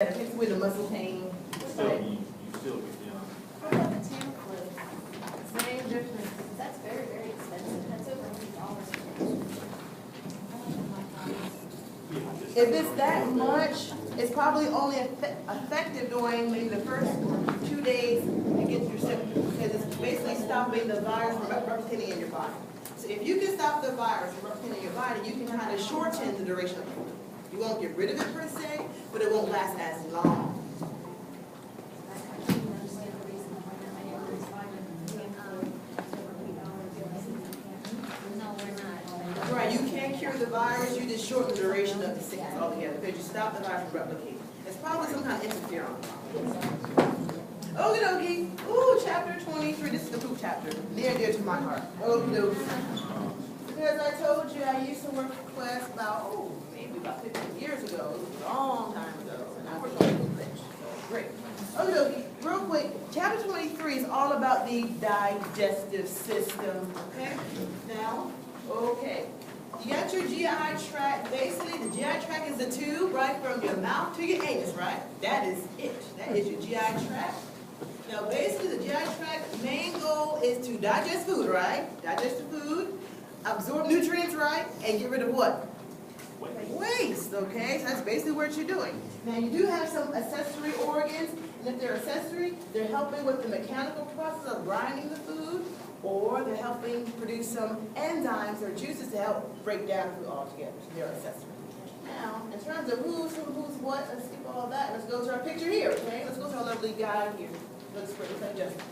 It takes away the muscle pain. You still get down. What about the Tamiflu? Same difference. That's very, very expensive. That's over $100. If it's that much, it's probably only effective during maybe the first 2 days to get through symptoms, because it's basically stopping the virus from replicating in your body. So if you can stop the virus from replicating in your body, you can kind of shorten the duration of it. You won't get rid of it per se, but it won't last as long. I don't understand the reason why my neighbor is finding Tamiflu. No, we're not. Right, you can't cure the virus, you just shorten the duration of the sickness altogether, because you stop the virus from replicating. It's probably some kind of interferon. Okie dokie. Ooh, chapter 23. This is the poop chapter. Near and dear to my heart. Okie dokie. Because I told you I used to work for Quest about, maybe about 15 years ago. It was a long time ago. And I worked on the bench. So great. Okie dokie. Real quick, chapter 23 is all about the digestive system. Okay? Now, okay. You got your GI tract. Basically, the GI tract is the tube right from your mouth to your anus, right? That is it. That is your GI tract. Now, basically, the GI tract main goal is to digest food, right? Digest the food, absorb nutrients, right? And get rid of what? Waste, okay? So that's basically what you're doing. Now, you do have some accessory organs, and if they're accessory, they're helping with the mechanical process of grinding the food, or they're helping produce some enzymes or juices to help break down food altogether. So they're accessory. Now, in terms of who's what, let's skip all that. Let's go to our picture here, okay? Let's go to our lovely guy here. Looks like Justin.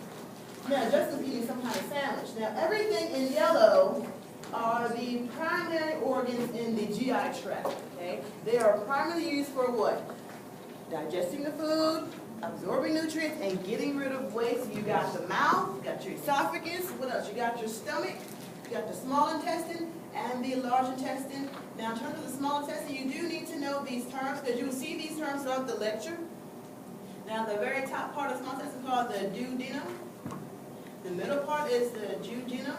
Now, Justin's eating some kind of sandwich. Now, everything in yellow are the primary organs in the GI tract, okay? They are primarily used for what? Digesting the food, absorbing nutrients, and getting rid of waste. You got the mouth, you got your esophagus, what else? You got your stomach, you got the small intestine, and the large intestine. Now, in terms of the small intestine, you do need to know these terms, because you will see these terms throughout the lecture. Now, the very top part of the small intestine is called the duodenum. The middle part is the jejunum.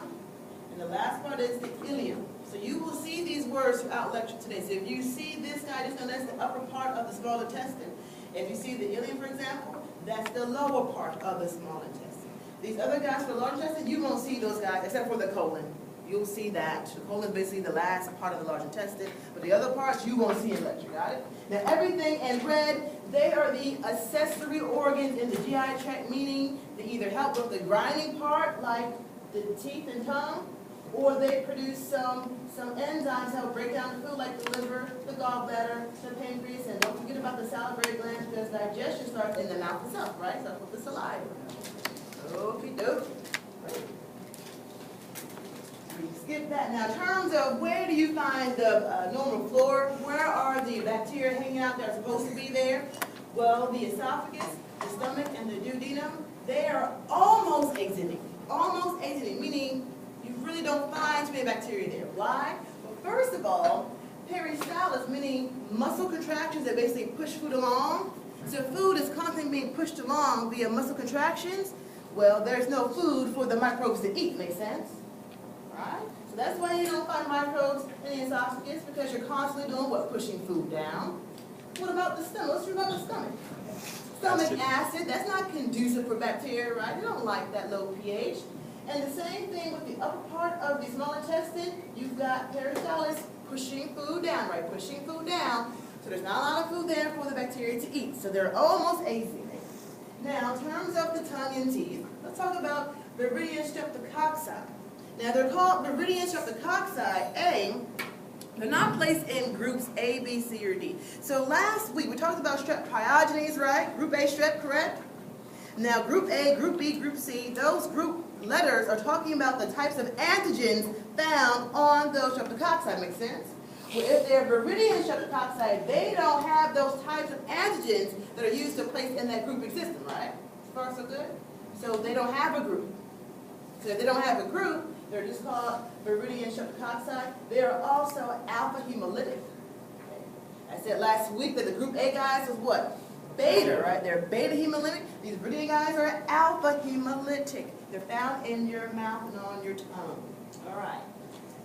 And the last part is the ileum. So you will see these words throughout lecture today. So if you see this guy, just know that's the upper part of the small intestine. If you see the ileum, for example, that's the lower part of the small intestine. These other guys for the large intestine, you won't see those guys except for the colon. You'll see that. The colon is basically the last part of the large intestine, but the other parts you won't see in lecture, got it? Now everything in red, they are the accessory organs in the GI tract, meaning they either help with the grinding part, like the teeth and tongue, or they produce some enzymes to help break down the food, like the liver, the gallbladder, the pancreas, and don't forget about the salivary glands, because digestion starts in the mouth itself, right? Starts with the saliva. Okie dokie. Skip that. Now, in terms of where do you find the normal flora, where are the bacteria hanging out that are supposed to be there? Well, the esophagus, the stomach, and the duodenum, they are almost exiting, meaning you really don't find too many bacteria there. Why? Well, first of all, peristalsis, meaning muscle contractions that basically push food along. So food is constantly being pushed along via muscle contractions. Well, there's no food for the microbes to eat. Make sense? Right? So that's why you don't find microbes in the esophagus, because you're constantly doing what? Pushing food down. What about the stomach? Let's talk about the stomach. Stomach acid, that's not conducive for bacteria, right? They don't like that low pH. And the same thing with the upper part of the small intestine. You've got peristalsis pushing food down, right? Pushing food down. So there's not a lot of food there for the bacteria to eat. So they're almost exiting. Now, in terms of the tongue and teeth, let's talk about Viridian streptococci. Now, they're called Viridian streptococci A. They're not placed in groups A, B, C, or D. So last week, we talked about strep pyogenes, right? Group A strep, correct? Now, group A, group B, group C, those group letters are talking about the types of antigens found on those streptococci. Make sense? Well, if they're Viridian streptococci, they don't have those types of antigens that are used to place in that grouping system, right? So far, so good? So they don't have a group. So if they don't have a group, they're just called Viridian streptococci. They are also alpha hemolytic. Okay. I said last week that the group A guys was what? Beta, right? They're beta hemolytic. These Viridian guys are alpha hemolytic. They're found in your mouth and on your tongue. All right.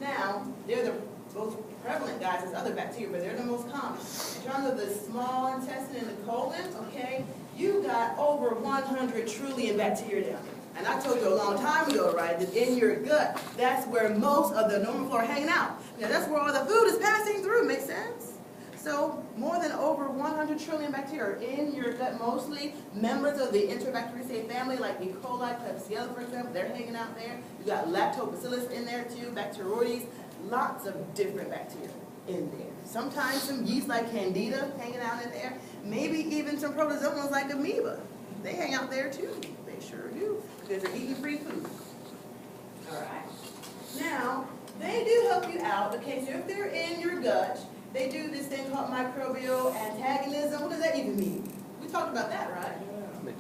Now, they're the most prevalent, guys, is other bacteria, but they're the most common. In terms of the small intestine and the colon, okay, you got over 100 trillion bacteria down there. And I told you a long time ago, right, that in your gut, that's where most of the normal flora are hanging out. Now, that's where all the food is passing through, makes sense? So, more than over 100 trillion bacteria are in your gut, mostly members of the Enterobacteriaceae family, like E. coli, Klebsiella, for example, they're hanging out there. You got Lactobacillus in there too, Bacteroides, lots of different bacteria in there. Sometimes some yeast like Candida hanging out in there, maybe even some protozoans like amoeba. They hang out there too, they sure do, because they're eating free food. All right. Now, they do help you out, okay, so if they're in your gut, they do this thing called microbial antagonism. What does that even mean? We talked about that, right?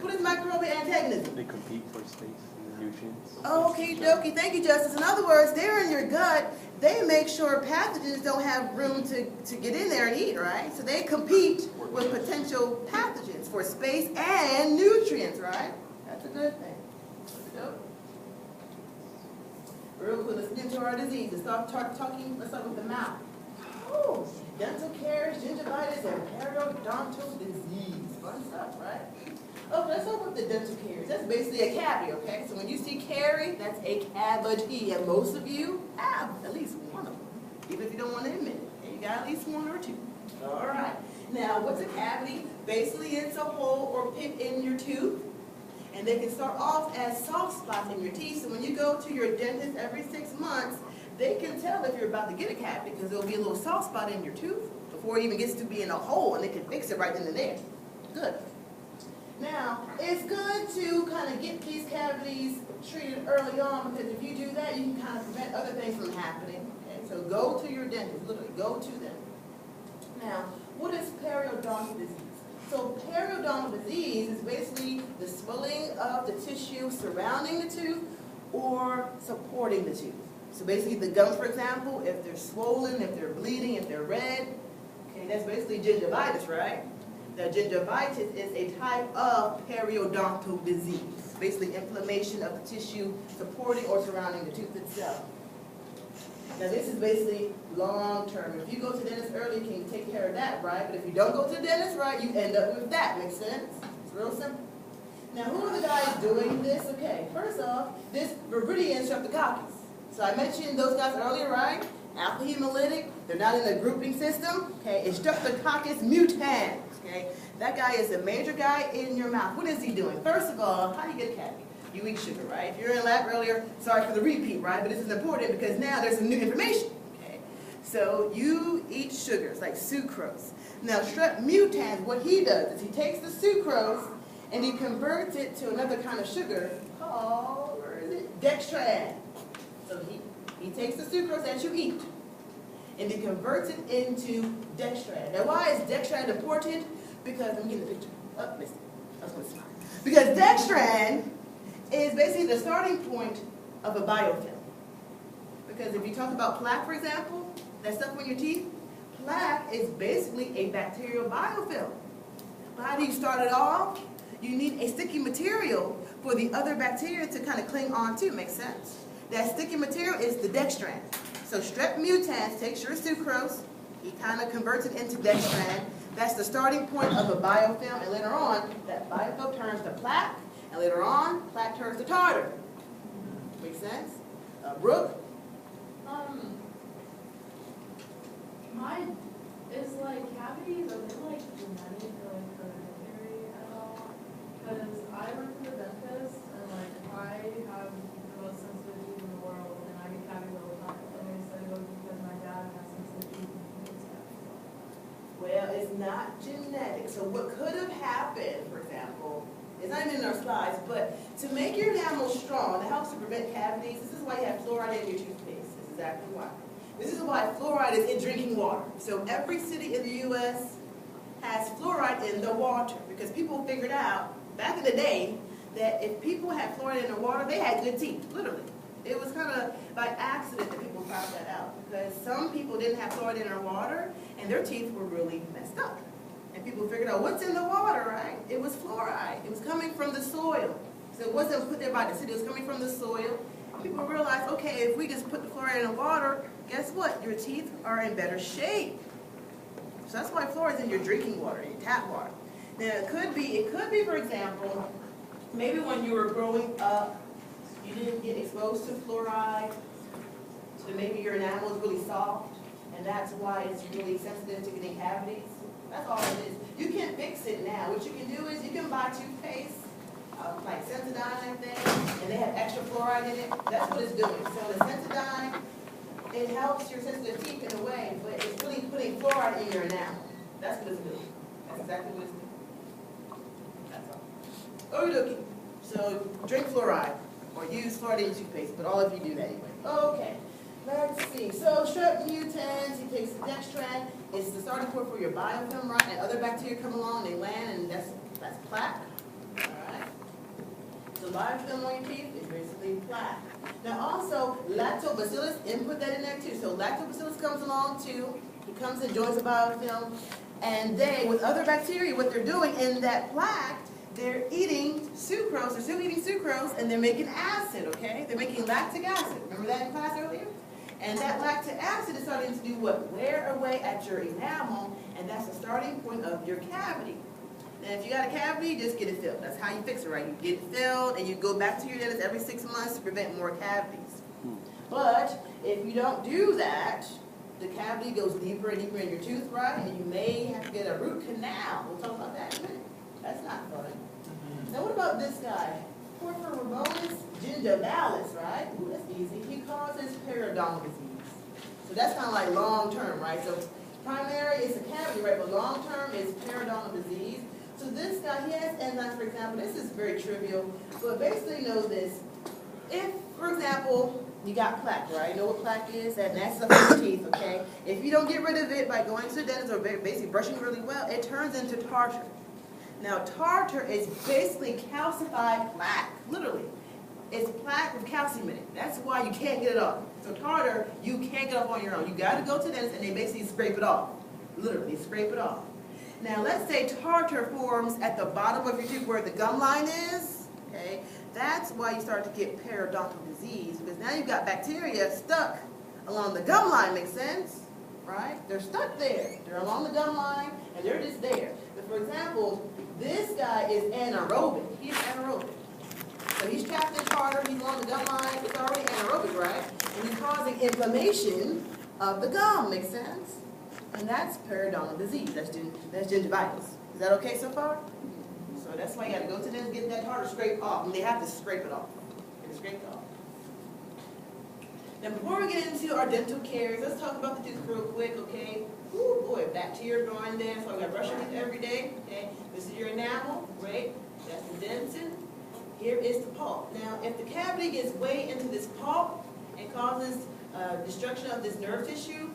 What is microbial antagonism? They compete for space and nutrients. Okay, dokie. Thank you, Justice. In other words, they're in your gut. They make sure pathogens don't have room to get in there and eat, right? So they compete with potential pathogens for space and nutrients, right? That's a good thing. Real quick, let's get into our diseases. Let's start with the mouth. Oh, dental caries, gingivitis, and periodontal disease. Fun stuff, right? Oh, let's start with the dental caries. That's basically a cavity, okay? So when you see carie, that's a cavity, and most of you have at least one of them, even if you don't want to admit it. Okay? You got at least one or two. All right. Now, what's a cavity? Basically, it's a hole or pit in your tooth, and they can start off as soft spots in your teeth. So when you go to your dentist every 6 months, they can tell if you're about to get a cavity because there'll be a little soft spot in your tooth before it even gets to being a hole, and they can fix it right then and there. Good. Now, it's good to kind of get these cavities treated early on, because if you do that, you can kind of prevent other things from happening. Okay? So go to your dentist, literally go to them. Now, what is periodontal disease? So periodontal disease is basically the swelling of the tissue surrounding the tooth or supporting the tooth. So basically the gums, for example, if they're swollen, if they're bleeding, if they're red, okay, that's basically gingivitis, right? Now, gingivitis is a type of periodontal disease, basically inflammation of the tissue supporting or surrounding the tooth itself. Now, this is basically long-term. If you go to the dentist early, you can take care of that, right? But if you don't go to the dentist, right, you end up with that. Makes sense? It's real simple. Now, who are the guys doing this? Okay, first off, this Viridian streptococcus. So I mentioned those guys earlier, right? Alpha hemolytic, they're not in the grouping system, okay? It's Streptococcus mutans, okay? That guy is a major guy in your mouth. What is he doing? First of all, how do you get a cavity? You eat sugar, right? If you're in lab earlier, sorry for the repeat, right? But this is important because now there's some new information, okay? So you eat sugars like sucrose. Now, Strep mutans, what he does is he takes the sucrose and he converts it to another kind of sugar called, where is it? Dextran. So he takes the sucrose that you eat and he converts it into dextran. Now, why is dextran important? Because, let me get the picture. Oh, missed it. I was going to smile. Because dextran is basically the starting point of a biofilm. Because if you talk about plaque, for example, that stuff on your teeth, plaque is basically a bacterial biofilm. How do you start it off? You need a sticky material for the other bacteria to kind of cling on to. Makes sense? That sticky material is the dextran. So Strep mutans takes your sucrose, he kind of converts it into dextran. That's the starting point of a biofilm, and later on, that biofilm turns to plaque, and later on, plaque turns to tartar. Make sense? Brooke? Mine is like cavities, are they like genetic or like hereditary at all? Because I went to the dentist and like I have the most sensitive teeth in the world and I get cavities all the time. And they said it was because my dad has sensitive teeth and he gets cavities all the time. Well, it's not genetic. So what could have happened, for example, it's not even in our slides, but to make your enamel strong, that helps to prevent cavities, this is why you have fluoride in your toothpaste. This is exactly why. This is why fluoride is in drinking water. So every city in the U.S. has fluoride in the water because people figured out back in the day that if people had fluoride in the water, they had good teeth, literally. It was kind of by accident that people found that out because some people didn't have fluoride in their water and their teeth were really messed up. And people figured out what's in the water, right? It was fluoride. It was coming from the soil. So it wasn't put there by the city, it was coming from the soil. People realized, okay, if we just put the fluoride in the water, guess what? Your teeth are in better shape. So that's why fluoride is in your drinking water, your tap water. Now it could be, for example, maybe when you were growing up, you didn't get exposed to fluoride, so maybe your enamel is really soft, and that's why it's really sensitive to getting cavities. That's all it is. You can fix it now. What you can do is you can buy toothpaste, like Sensodyne, I think, and they have extra fluoride in it. That's what it's doing. So the Sensodyne, it helps your sensitive teeth in a way, but it's really putting fluoride in your enamel. That's what it's doing. That's exactly what it's doing. That's all. Okie dokie. So drink fluoride or use fluoridated toothpaste, but all of you do that anyway. Okay. Let's see. So strep mutans, he takes dextran. It's the starting point for your biofilm, right? And other bacteria come along, they land, and that's plaque. All right. So biofilm on your teeth is basically plaque. Now also, lactobacillus, input that in there too. So lactobacillus comes along too. He comes and joins the biofilm. And they, with other bacteria, what they're doing in that plaque, they're eating sucrose, they're still eating sucrose, and they're making acid, okay? They're making lactic acid. Remember that in class earlier? And that lactic acid is starting to do what? Wear away at your enamel, and that's the starting point of your cavity. And if you got a cavity, just get it filled. That's how you fix it, right? You get it filled, and you go back to your dentist every 6 months to prevent more cavities. But if you don't do that, the cavity goes deeper and deeper in your tooth, right? And you may have to get a root canal. We'll talk about that in a minute. That's not fun. Now what about this guy? Porphyromonas gingivalis, right? Ooh, that's easy. He causes periodontal disease. So that's kind of like long-term, right? So primary is a cavity, right? But long-term is periodontal disease. So this guy, he has enzymes, for example. This is very trivial, but basically know this. If, for example, you got plaque, right? You know what plaque is? That messes up your teeth, okay? If you don't get rid of it by going to the dentist or basically brushing really well, it turns into tartar. Now, tartar is basically calcified plaque, literally. It's plaque with calcium in it. That's why you can't get it off. So tartar, you can't get off on your own. You got to go to the dentist and they basically scrape it off. Literally, scrape it off. Now, let's say tartar forms at the bottom of your tooth where the gum line is, okay? That's why you start to get periodontal disease, because now you've got bacteria stuck along the gum line, makes sense? Right? They're stuck there. They're along the gum line, and they're just there. But for example, this guy is anaerobic. He's anaerobic. So he's trapped in tartar, he's along the gum line, it's already anaerobic, right? And he's causing inflammation of the gum, makes sense? And that's periodontal disease, that's gingivitis. Is that okay so far? So that's why you gotta go to them and get that tartar scraped off, and they have to scrape it off. Get it scraped off. Now before we get into our dental caries, let's talk about the tooth real quick, okay? Ooh, boy, bacteria growing there, so we gotta brush your teeth every day, okay? This is your enamel, right? That's the dentin. Here is the pulp. Now, if the cavity gets way into this pulp and causes destruction of this nerve tissue,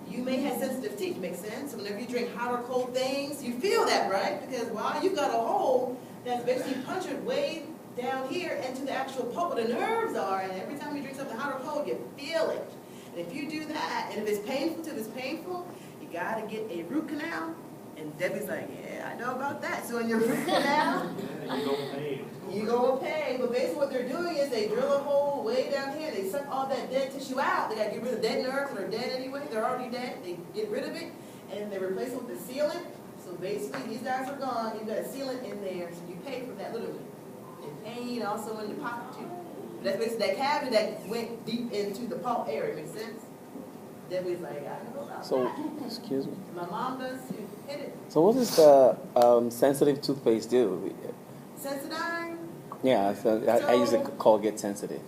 you may have sensitive teeth, makes sense? So whenever you drink hot or cold things, you feel that, right? Because, wow, you've got a hole that's basically punctured way down here into the actual pulp where the nerves are, and every time you drink something hot or cold, you feel it. And if you do that, and if it's painful, you gotta get a root canal. And Debbie's like, yeah, I know about that. So in your root canal, Yeah, you gonna pay. you gonna pay. But basically what they're doing is they drill a hole way down here. They suck all that dead tissue out. They gotta get rid of dead nerves that are dead anyway. They're already dead. They get rid of it, and they replace it with the sealant. So basically these guys are gone. You've got a sealant in there, so you pay for that literally. And pain also in the pocket too. That's basically that cavity that went deep into the pulp area. Makes sense? Debbie's like, I know about So, that. excuse me. My mom does too. Hit it. So what does the sensitive toothpaste do? Sensodyne? Yeah, so I use a Colgate Sensitive.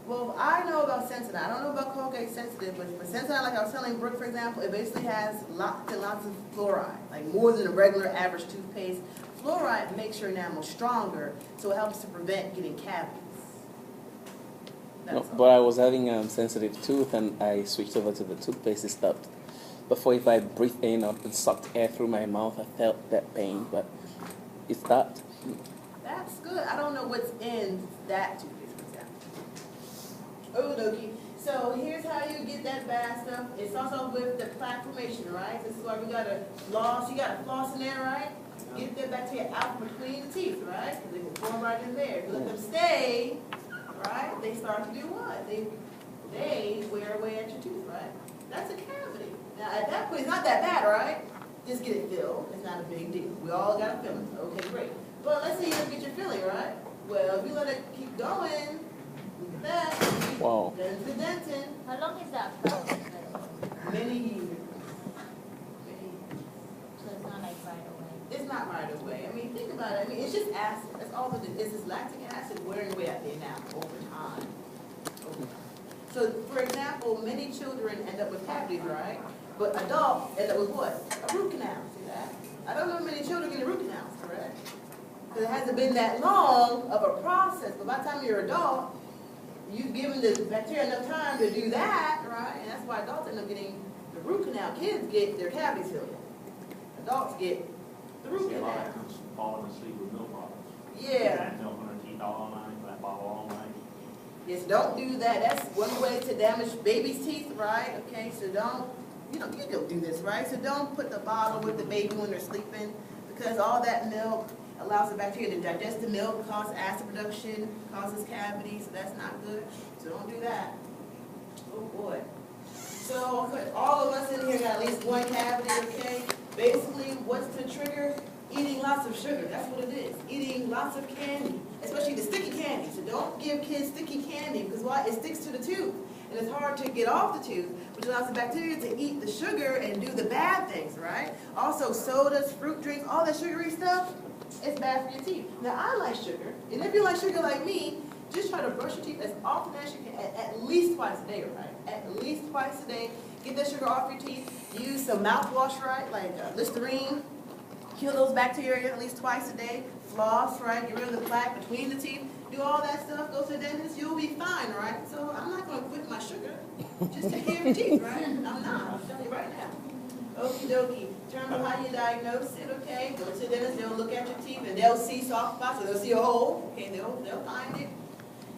Well, I know about Sensodyne. I don't know about Colgate Sensitive, but for Sensodyne, like I was telling Brooke, for example, it basically has lots and lots of fluoride, like more than a regular average toothpaste. Fluoride makes your enamel stronger, so it helps to prevent getting cavities. No, That's all. but I was having a sensitive tooth and I switched over to the toothpaste. It stopped. Before, if I breathed in or sucked air through my mouth, I felt that pain, but it stopped. That's good. I don't know what's in that toothpaste, for example. Oh, Loki. So here's how you get that bad stuff. It starts off with the plaque formation, right? This is why we got to floss. You got to floss in there, right? Get that bacteria out between the teeth, right? Because they will form right in there. If you let them stay, right, they start to do what? They they wear away at your tooth, right? That's a cavity. Now, at that point, it's not that bad, right? Just get it filled. It's not a big deal. We all got a filling. Okay, great. But let's say you don't get your filling, right? Well, if you let it keep going, look at that. Wow. Then it's the dentin. How long is that process? Many years. Many So it's not like right away. It's not right away. I mean, think about it. I mean, it's just acid. That's all it is. It's just lactic acid wearing away at the enamel over time. Over time. So, for example, many children end up with cavities, right? But adults end up with what? A root canal. See that? I don't know many children get root canals, correct? Because it hasn't been that long of a process. But by the time you're an adult, you've given the bacteria enough time to do that, right? And that's why adults end up getting the root canal. Kids get their cavities filled. Adults get the root See, a lot of canal. times falling asleep with milk bottles. Yeah. That milk on her teeth all night, that bottle all night. Yes, don't do that. That's one way to damage baby's teeth, right? Okay, so don't, you don't do this, right? So don't put the bottle with the baby when they're sleeping, because all that milk allows the bacteria to digest the milk, causes acid production, causes cavities, so that's not good. So don't do that. Oh boy. So all of us in here got at least one cavity, okay? Basically, what's the trigger? Eating lots of sugar, that's what it is. Eating lots of candy, especially the sticky candy. So don't give kids sticky candy, because why? It sticks to the tooth. And it's hard to get off the tooth, which allows the bacteria to eat the sugar and do the bad things, right? Also, sodas, fruit drinks, all that sugary stuff, it's bad for your teeth. Now, I like sugar, and if you like sugar like me, just try to brush your teeth as often as you can, at least twice a day, right? At least twice a day. Get that sugar off your teeth. Use some mouthwash, right, like Listerine. Kill those bacteria at least twice a day. Floss, right? Get rid of the plaque between the teeth. Do all that stuff. Go to the dentist. You'll be fine, right? So I'm not going to quit my sugar. Just take care of your teeth, right? I'm not. I'm telling you right now. Okie dokie. In terms of how you diagnose it, okay? Go to the dentist. They'll look at your teeth and they'll see soft spots or they'll see a hole. Okay, they'll find it.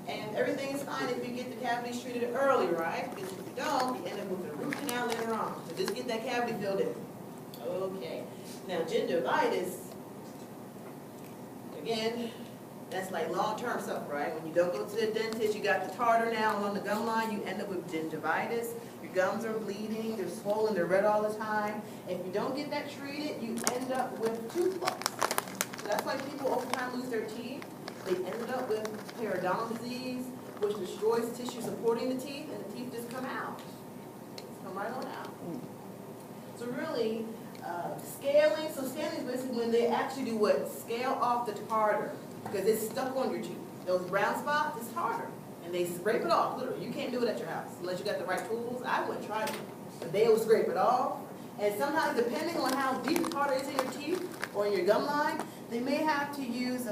And everything is fine if you get the cavities treated early, right? Because if you don't, you end up with a root canal later on. So just get that cavity filled in. Okay. Now, gingivitis, again, that's like long-term stuff, right? When you don't go to the dentist, you got the tartar now along the gum line, you end up with gingivitis. Your gums are bleeding, they're swollen, they're red all the time. If you don't get that treated, you end up with tooth loss. So that's why people over time lose their teeth. They end up with periodontal disease, which destroys the tissue supporting the teeth, and the teeth just come out. Just come right on out. So really, scaling is basically when they actually do what? Scale off the tartar, because it's stuck on your tooth. Those brown spots, it's tartar. And they scrape it off, literally. You can't do it at your house unless you got the right tools. I wouldn't try it. But they will scrape it off. And sometimes, depending on how deep the tartar is in your teeth or in your gum line, they may have to use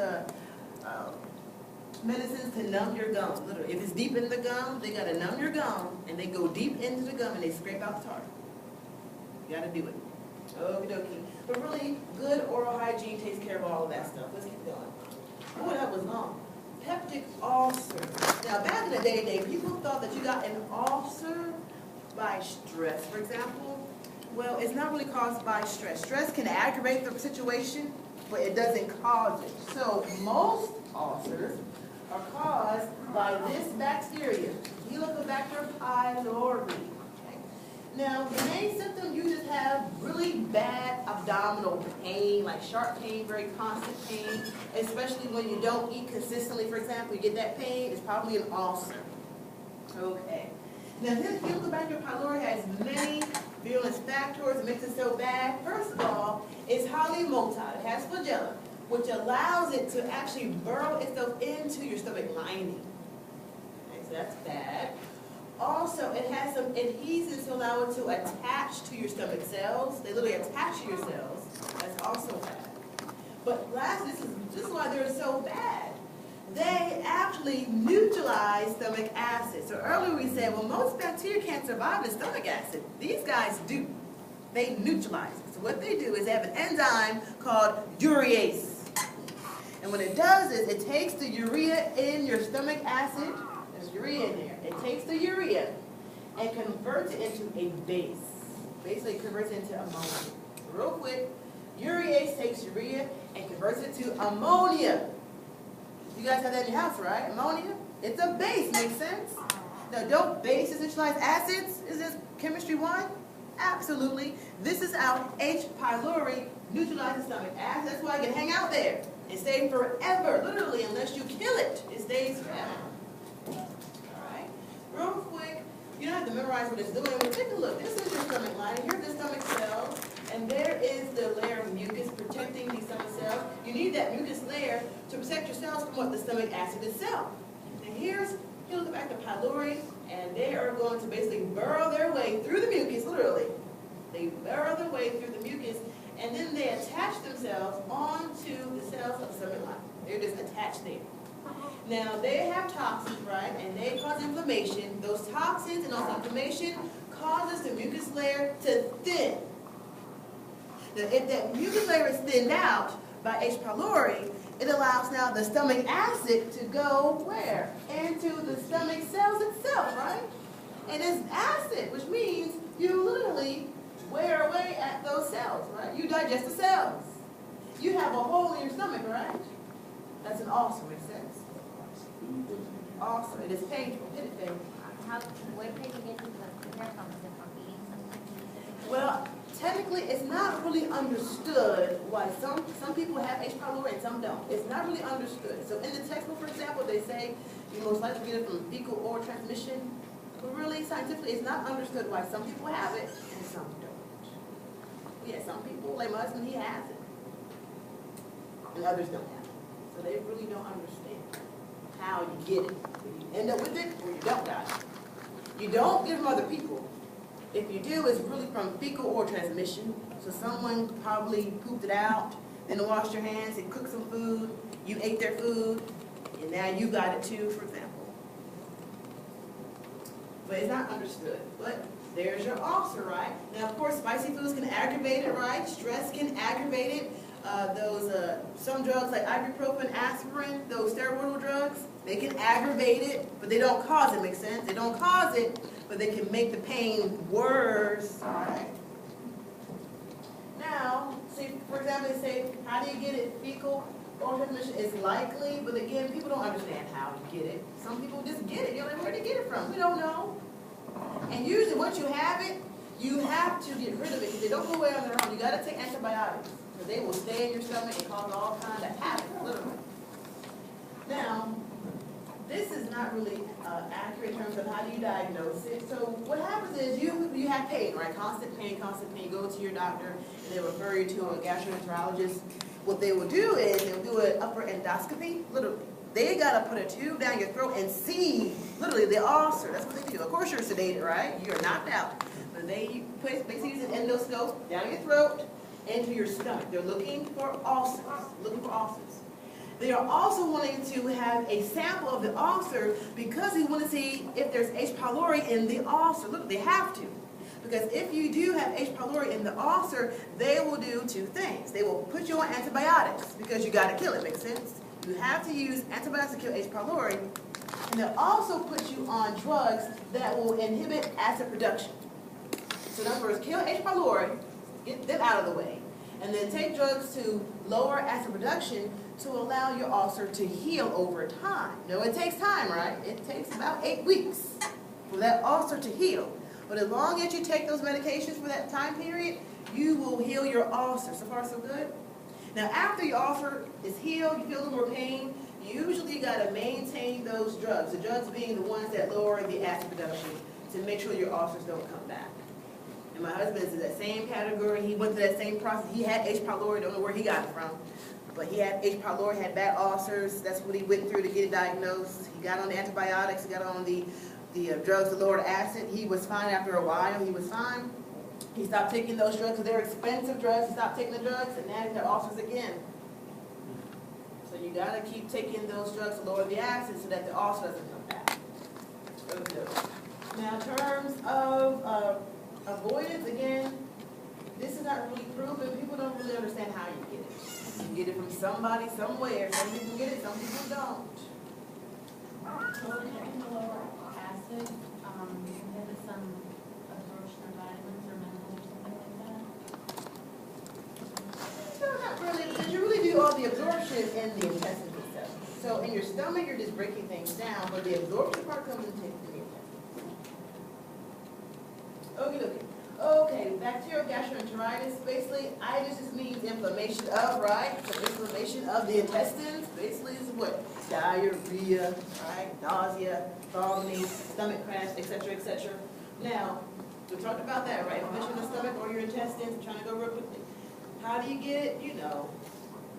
medicines to numb your gum. Literally, if it's deep in the gum, they got to numb your gum, and they go deep into the gum and they scrape out the tartar. You got to do it. Okie dokie. But really, good oral hygiene takes care of all of that stuff. Let's keep going. Boy, that was long. Peptic ulcer. Now, back in the day, people thought that you got an ulcer by stress, for example. Well, it's not really caused by stress. Stress can aggravate the situation, but it doesn't cause it. So most ulcers are caused by this bacteria, Helicobacter pylori. Now, the main symptom, you just have really bad abdominal pain, like sharp pain, very constant pain, especially when you don't eat consistently. For example, you get that pain, it's probably an ulcer. Okay. Now, this Helicobacter pylori has many virulence factors that makes it so bad. First of all, it's highly motile. It has flagella, which allows it to actually burrow itself into your stomach lining. Okay, so that's bad. Also, it has some adhesives to allow it to attach to your stomach cells. They literally attach to your cells. That's also bad. But lastly, this is why they're so bad. They actually neutralize stomach acid. So earlier we said, well, most bacteria can't survive in stomach acid. These guys do. They neutralize it. So what they do is they have an enzyme called urease. And what it does is it takes the urea in your stomach acid. There's urea in there. It takes the urea and converts it into a base. Basically, it converts it into ammonia. Real quick, urease takes urea and converts it to ammonia. You guys have that in your house, right? Ammonia? It's a base, makes sense? Now, don't bases neutralize acids? Is this chemistry 1? Absolutely. This is how H. pylori neutralizes stomach acid. That's why it can hang out there and stay forever, literally, unless you kill it. It stays forever. All right. Real quick, you don't have to memorize what it's doing, but take a look. This is your stomach lining. Here's the stomach cells, and there is the layer of mucus protecting these stomach cells. You need that mucus layer to protect your cells from what the stomach acid itself. And here's Helicobacter pylori, and they are going to basically burrow their way through the mucus, literally. They burrow their way through the mucus, and then they attach themselves onto the cells of the stomach lining. They're just attached there. Now, they have toxins, right, and they cause inflammation. Those toxins and also inflammation causes the mucus layer to thin. Now, if that mucus layer is thinned out by H. pylori, it allows now the stomach acid to go where? Into the stomach cells itself, right? And it's acid, which means you literally wear away at those cells, right? You digest the cells. You have a hole in your stomach, right? That's an ulcer, makes sense. Ulcer, it is painful. It is painful. Where did you get the hair from? Is it from eating something? Well, technically, it's not really understood why some people have H. pylori and some don't. It's not really understood. So in the textbook, for example, they say you most likely get it from fecal oral transmission. But really, scientifically, it's not understood why some people have it and some don't. Yeah, some people, like my husband, he has it. And others don't have it. So they really don't understand how you get it. You end up with it or you don't die. You don't get it from other people. If you do, it's really from fecal oral transmission. So someone probably pooped it out, then washed your hands, and cooked some food, you ate their food, and now you got it too, for example. But it's not understood. But there's your ulcer, right? Now, of course, spicy foods can aggravate it, right? Stress can aggravate it. Some drugs like ibuprofen, aspirin, those steroidal drugs, they can aggravate it, but they don't cause it, makes sense? They don't cause it, but they can make the pain worse, all right? Now, see, for example, they say, how do you get it? Fecal oral transmission is likely, but again, people don't understand how to get it. Some people just get it. You're like, where did they get it from? We don't know. And usually, once you have it, you have to get rid of it because they don't go away on their own. You got to take antibiotics because they will stay in your stomach and cause all kinds of havoc, literally. Now, this is not really accurate in terms of how do you diagnose it. So what happens is you have pain, right? Constant pain, constant pain. You go to your doctor and they refer you to a gastroenterologist. What they will do is they'll do an upper endoscopy, literally. They got to put a tube down your throat and see, literally, the ulcer. That's what they do. Of course, you're sedated, right? You're knocked out. But they basically use an endoscope down your throat into your stomach. They're looking for ulcers, They are also wanting to have a sample of the ulcer because they want to see if there's H. pylori in the ulcer. Look, they have to. Because if you do have H. pylori in the ulcer, they will do two things. They will put you on antibiotics because you got to kill it, makes sense? You have to use antibiotics to kill H. pylori. And they'll also put you on drugs that will inhibit acid production. So in other words, kill H. pylori, get them out of the way, and then take drugs to lower acid production to allow your ulcer to heal over time. Now, it takes time, right? It takes about 8 weeks for that ulcer to heal. But as long as you take those medications for that time period, you will heal your ulcer. So far, so good? Now, after your ulcer is healed, you feel a little more pain, usually you got to maintain those drugs, the drugs being the ones that lower the acid production to make sure your ulcers don't come back. And my husband is in that same category. He went through that same process. He had H. pylori, don't know where he got it from. But he had H. pylori, had bad ulcers. That's what he went through to get it diagnosed. He got on the antibiotics, he got on the drugs to lower the acid. He was fine after a while. He was fine. He stopped taking those drugs because they're expensive drugs. He stopped taking the drugs, and now he got ulcers again. So you got to keep taking those drugs to lower the acid so that the ulcer doesn't come back. Now, in terms of avoidance, again, this is not really proven. People don't really understand how you get it. You get it from somebody, somewhere. Some people get it, some people don't. So in the lower acid, inhibit some absorption of vitamins or minerals or something like that? No, not really, because you really do all the absorption in the intestines itself. So in your stomach, you're just breaking things down, but the absorption part comes in the intestines. Okay, okay, bacterial gastroenteritis, basically, itis just means inflammation of, right? So inflammation of the intestines, basically is what? Diarrhea, right? Nausea, vomiting, stomach cramps, etc., etc. Now, we talked about that, right? Inflammation of the stomach or your intestines. I'm trying to go real quickly. How do you get it? You know,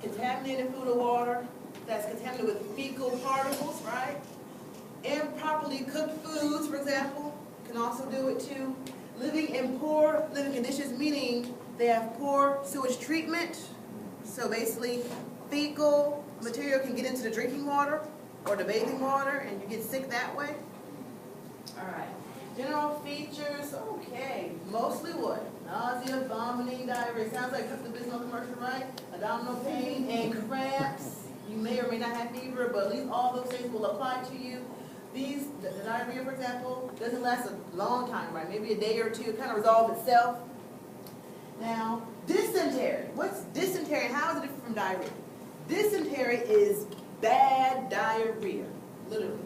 contaminated food or water that's contaminated with fecal particles, right? Improperly cooked foods, for example, can also do it too. Living in poor living conditions, meaning they have poor sewage treatment. So basically, fecal material can get into the drinking water or the bathing water, and you get sick that way. All right. General features, okay. Mostly what? Nausea, vomiting, diarrhea. Sounds like Pepto-Bismol commercial, right? Abdominal pain and cramps. You may or may not have fever, but at least all those things will apply to you. The diarrhea, for example, doesn't last a long time, right? Maybe a day or two, it kind of resolves itself. Now, dysentery. What's dysentery? How is it different from diarrhea? Dysentery is bad diarrhea, literally.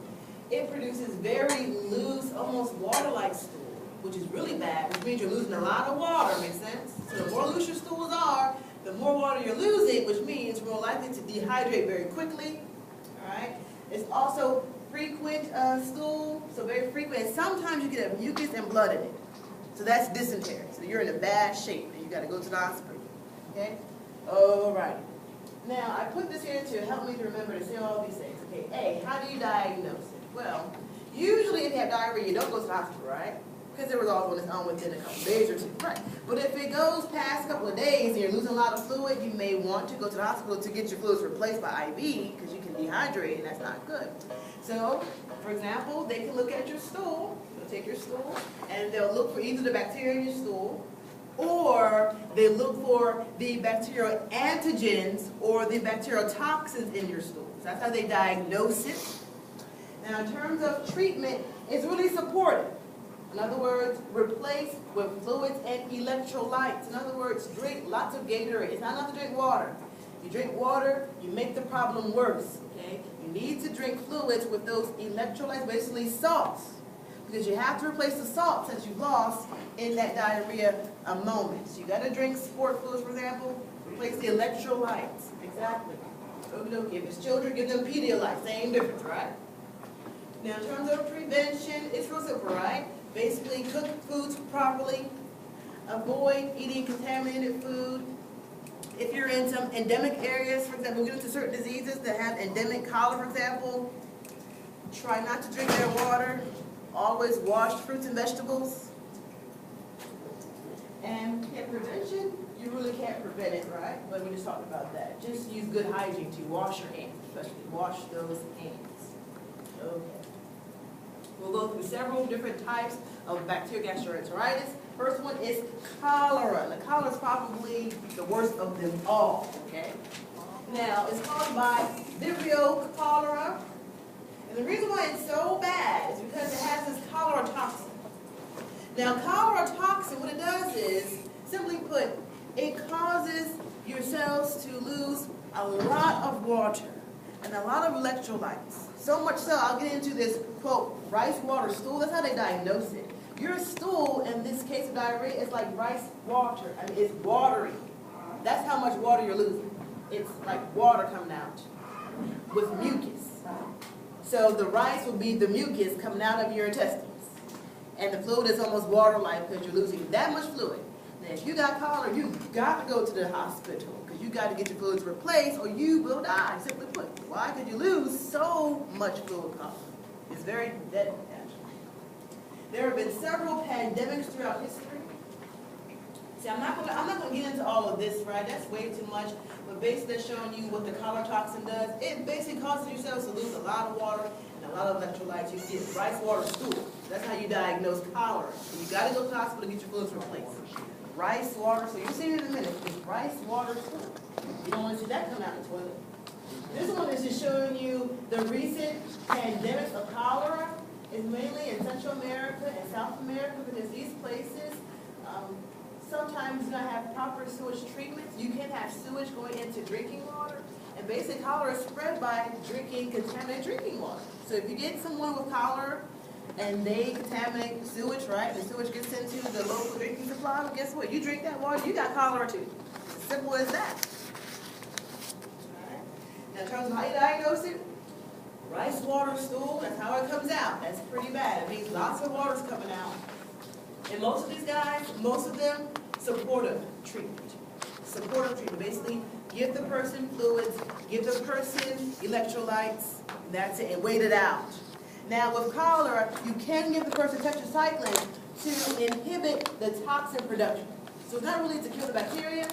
It produces very loose, almost water-like stool, which is really bad, which means you're losing a lot of water, makes sense? So the more loose your stools are, the more water you're losing, which means you're more likely to dehydrate very quickly, all right? It's also frequent stool, so very frequent, and sometimes you get a mucus and blood in it. So that's dysentery. So you're in a bad shape, and you got to go to the hospital, okay? All right. Now, I put this here to help me to remember to say all these things. Okay, A, how do you diagnose it? Well, usually if you have diarrhea, you don't go to the hospital, right? Because it resolves on its own within a couple of days or two, right? But if it goes past a couple of days and you're losing a lot of fluid, you may want to go to the hospital to get your fluids replaced by IV because you can dehydrate, and that's not good. So, for example, they can look at your stool, they'll take your stool, and they'll look for either the bacteria in your stool, or they look for the bacterial antigens or the bacterial toxins in your stool. So that's how they diagnose it. Now, in terms of treatment, it's really supportive. In other words, replace with fluids and electrolytes. In other words, drink lots of Gatorade. It's not enough to drink water. You drink water, you make the problem worse, okay? You need to drink fluids with those electrolytes, basically salts, because you have to replace the salts that you've lost in that diarrhea moment. So you got to drink sport fluids, for example, replace the electrolytes. Exactly. If it's children, give them Pedialyte. Same difference, right? Now, in terms of prevention, it's real simple, right? Basically, cook foods properly. Avoid eating contaminated food. If you're in some endemic areas, for example, we get into certain diseases that have endemic cholera, for example, try not to drink their water. Always wash fruits and vegetables. And prevention, you really can't prevent it, right? But we just talked about that. Just use good hygiene to wash your hands, especially wash those hands. Okay. We'll go through several different types of bacterial gastroenteritis. First one is cholera. The cholera is probably the worst of them all, okay? Now, it's caused by Vibrio cholera. And the reason why it's so bad is because it has this cholera toxin. Now, cholera toxin, what it does is, simply put, it causes your cells to lose a lot of water and a lot of electrolytes. So much so, I'll get into this, quote, rice water stool. That's how they diagnose it. Your stool, in this case of diarrhea, is like rice water. I mean, it's watery. That's how much water you're losing. It's like water coming out with mucus. So the rice will be the mucus coming out of your intestines. And the fluid is almost water-like because you're losing that much fluid. Now, if you got cholera, you've got to go to the hospital because you got to get your fluids replaced or you will die, simply put. Why? Because you lose so much fluid with cholera. It's very deadly, actually. There have been several pandemics throughout history. See, I'm not gonna get into all of this, right? That's way too much. But basically, that's showing you what the cholera toxin does. It basically causes your cells to lose a lot of water and a lot of electrolytes. You get rice water stool. That's how you diagnose cholera. So you got to go to the hospital to get your fluids replaced. Rice water. So you'll see it in a minute. It's rice water stool. You don't want to see that come out of the toilet. This one is just showing you the recent pandemics of cholera. It's mainly in Central America and South America because these places sometimes do not have proper sewage treatments. You can have sewage going into drinking water. And basically cholera is spread by drinking contaminated drinking water. So if you get someone with cholera and they contaminate the sewage, right? The sewage gets into the local drinking supply, well, guess what? You drink that water, you got cholera too. As simple as that. Alright. Now, in terms of how you diagnose it, rice water stool, that's how it comes out. That's pretty bad. It means lots of water's coming out. And most of these guys, most of them, supportive treatment. Supportive treatment, basically give the person fluids, give the person electrolytes, that's it, and wait it out. Now with cholera, you can give the person tetracycline to inhibit the toxin production. So it's not really to kill the bacteria,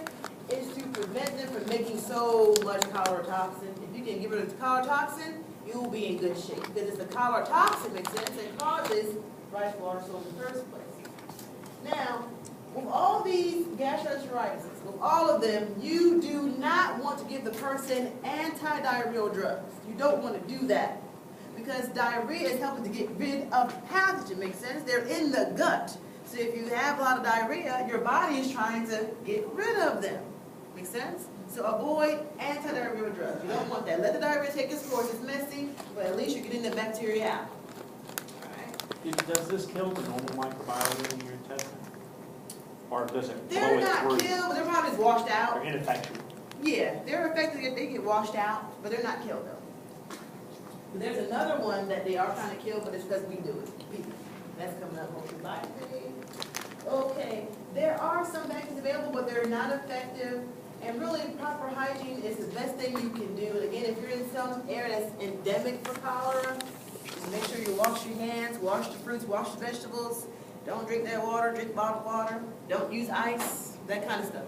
it's to prevent them from making so much cholera toxin. If you can get rid of the cholera toxin, you will be in good shape. Because it's the cholera toxin, makes sense, that causes rice water stool in the first place. Now, with all these gastroenteritis, with all of them, you do not want to give the person anti-diarrheal drugs. You don't want to do that. Because diarrhea is helping to get rid of pathogen, makes sense? They're in the gut. So if you have a lot of diarrhea, your body is trying to get rid of them. Make sense? So avoid anti-diarrheal drugs. You don't want that. Let the diarrhea take its course. It's messy, but at least you're getting the bacteria out. Does this kill the normal microbiome in your intestine? Or does it blow They're it not through? killed, but they're probably just washed out. They're ineffectual. Yeah, they're affected if they get washed out, but they're not killed though. But there's another one that they are trying to kill, but it's because we do it. That's coming up hopefully likely. Okay, there are some vaccines available, but they're not effective. And really, proper hygiene is the best thing you can do. And again, if you're in some area that's endemic for cholera, just make sure you wash your hands, wash the fruits, wash the vegetables. Don't drink that water, drink bottled water. Don't use ice, that kind of stuff.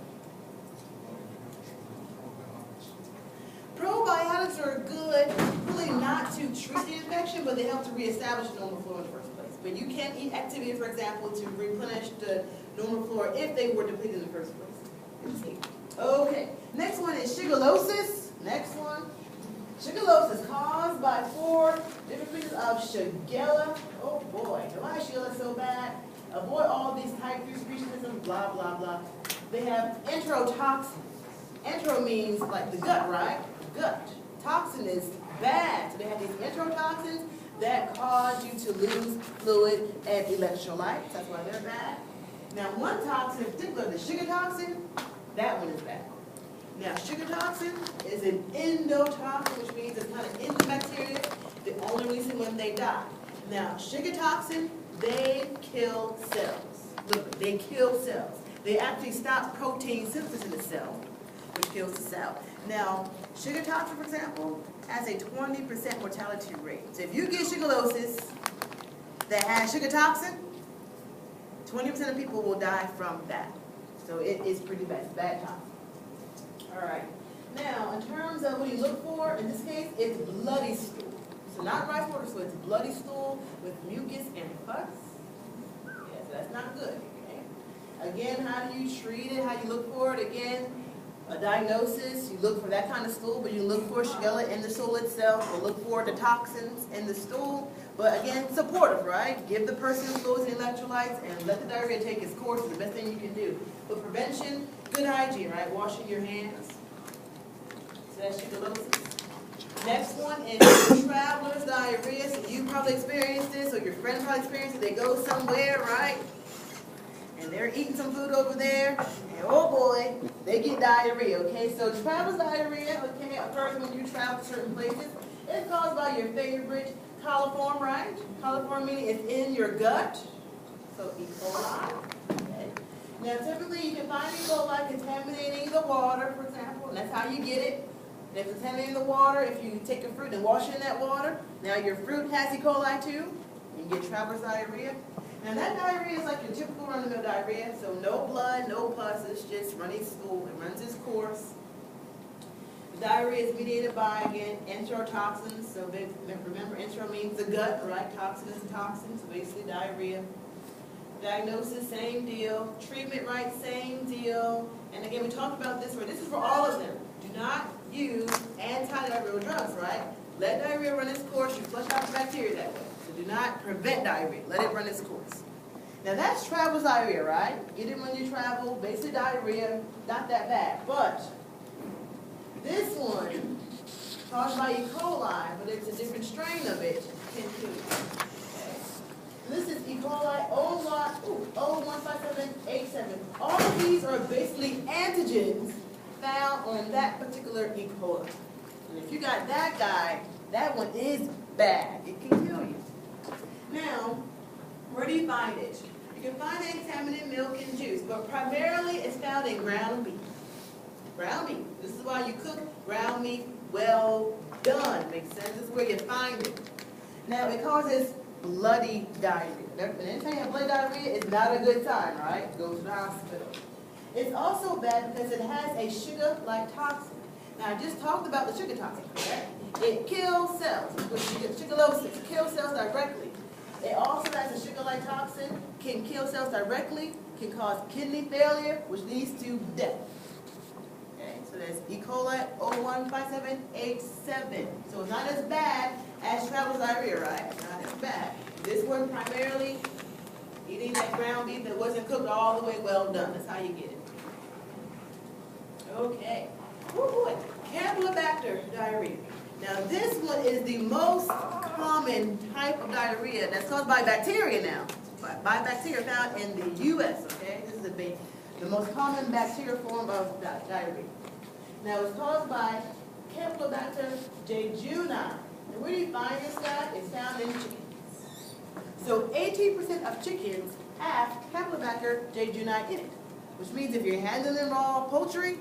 Probiotics are good, really not to treat the infection, but they help to reestablish the normal flora in the first place. But you can eat activity, for example, to replenish the normal flora if they were depleted in the first place. Okay, next one is shigellosis. Next one. Shigellosis caused by 4 different species of Shigella. Oh boy, why is Shigella so bad? Avoid all these type 3 species, blah, blah, blah. They have enterotoxins. Entero means like the gut, right? Gut. Toxin is bad. So they have these enterotoxins that cause you to lose fluid and electrolytes. That's why they're bad. Now one toxin in particular, the sugar toxin, that one is bad. Now, sugar toxin is an endotoxin, which means it's kind of in the bacteria. They only release it when they die. Now, sugar toxin, they kill cells. Look, they kill cells. They actually stop protein synthesis in the cell, which kills the cell. Now, sugar toxin, for example, has a 20% mortality rate. So if you get shigellosis that has sugar toxin, 20% of people will die from that. So it is pretty bad. It's bad toxin. All right. Now, in terms of what you look for, in this case, it's bloody stool. So not rice water stool, it's bloody stool with mucus and pus. Yeah, so that's not good. Okay. Again, how do you treat it? How you look for it? Again, a diagnosis, you look for that kind of stool, but you look for Shigella in the stool itself, or look for the toxins in the stool. But again, supportive, right? Give the person fluids and electrolytes and let the diarrhea take its course. It's the best thing you can do. But prevention, good hygiene, right? Washing your hands. So that's shigellosis. Next one is traveler's diarrhea. So you probably experienced this, or your friend probably experienced it. They go somewhere, right? And they're eating some food over there, and oh boy, they get diarrhea, okay? So traveler's diarrhea, okay, occurs when you travel to certain places. It's caused by your favorite coliform, right? Coliform meaning it's in your gut. So E. coli. Okay. Now typically you can find E. coli contaminating the water, for example, and that's how you get it. And if it's contaminating the water, if you take a fruit and wash it in that water, now your fruit has E. coli too, you get traveler's diarrhea. Now that diarrhea is like your typical run-of-the-mill diarrhea, so no blood, no pus, it's just running stool, it runs its course. The diarrhea is mediated by, again, enterotoxins, so remember entero means the gut, right? Toxin is a toxin, so basically diarrhea. Diagnosis, same deal. Treatment, right, same deal. And again, we talked about this, where this is for all of them. Do not use anti-diarrheal drugs, right? Let diarrhea run its course, you flush out the bacteria that way. Do not prevent diarrhea. Let it run its course. Now that's traveler's diarrhea, right? Get it when you travel. Basic diarrhea, not that bad. But this one, caused by E. coli, but it's a different strain of it, can kill you. Okay? This is E. coli O15787. All of these are basically antigens found on that particular E. coli. And if you got that guy, that one is bad. It can kill you. Now, where do you find it? You can find it in contaminated milk and juice, but primarily it's found in ground beef. Ground beef. This is why you cook ground meat well done. Makes sense? This is where you find it. Now, it causes bloody diarrhea. Anytime you have bloody diarrhea, it's not a good sign, right? Go to the hospital. It's also bad because it has a sugar-like toxin. Now, I just talked about the sugar toxin, correct? It kills cells. Sucralosis kills cells directly. It also has a sugar-like toxin, can kill cells directly, can cause kidney failure, which leads to death. Okay, so that's E. coli O15787. So it's not as bad as travel diarrhea, right? It's not as bad. This one primarily eating that ground beef that wasn't cooked all the way well done. That's how you get it. Okay. Woo-hoo. Campylobacter diarrhea. Now this one is the most common type of diarrhea that's caused by bacteria now. By bacteria found in the U.S., okay? This is the most common bacterial form of diarrhea. Now it's caused by Campylobacter jejuni. And where do you find this guy? It's found in chickens. So 18% of chickens have Campylobacter jejuni in it, which means if you're handling raw poultry,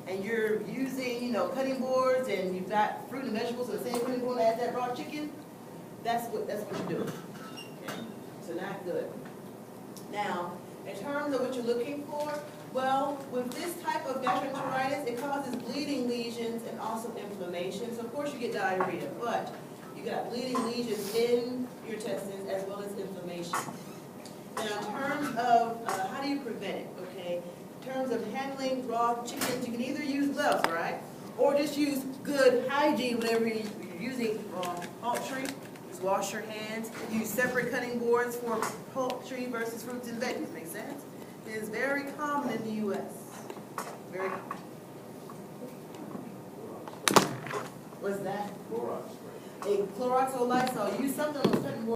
and you're using, cutting boards, and you've got fruit and vegetables on the same cutting board as that raw chicken, that's what you're doing. Okay? So not good. Now, in terms of what you're looking for, well, with this type of gastroenteritis, it causes bleeding lesions and also inflammation. So of course you get diarrhea, but you got bleeding lesions in your intestines as well as inflammation. Now, in terms of how do you prevent it, okay? In terms of handling raw chickens, you can either use gloves, right? Or just use good hygiene whenever you're using poultry. Just wash your hands. Use separate cutting boards for poultry versus fruits and veggies. Make sense? It is very common in the U.S. Very common. What's that? Clorox. A Clorox or Lysol. Use something on the cutting board.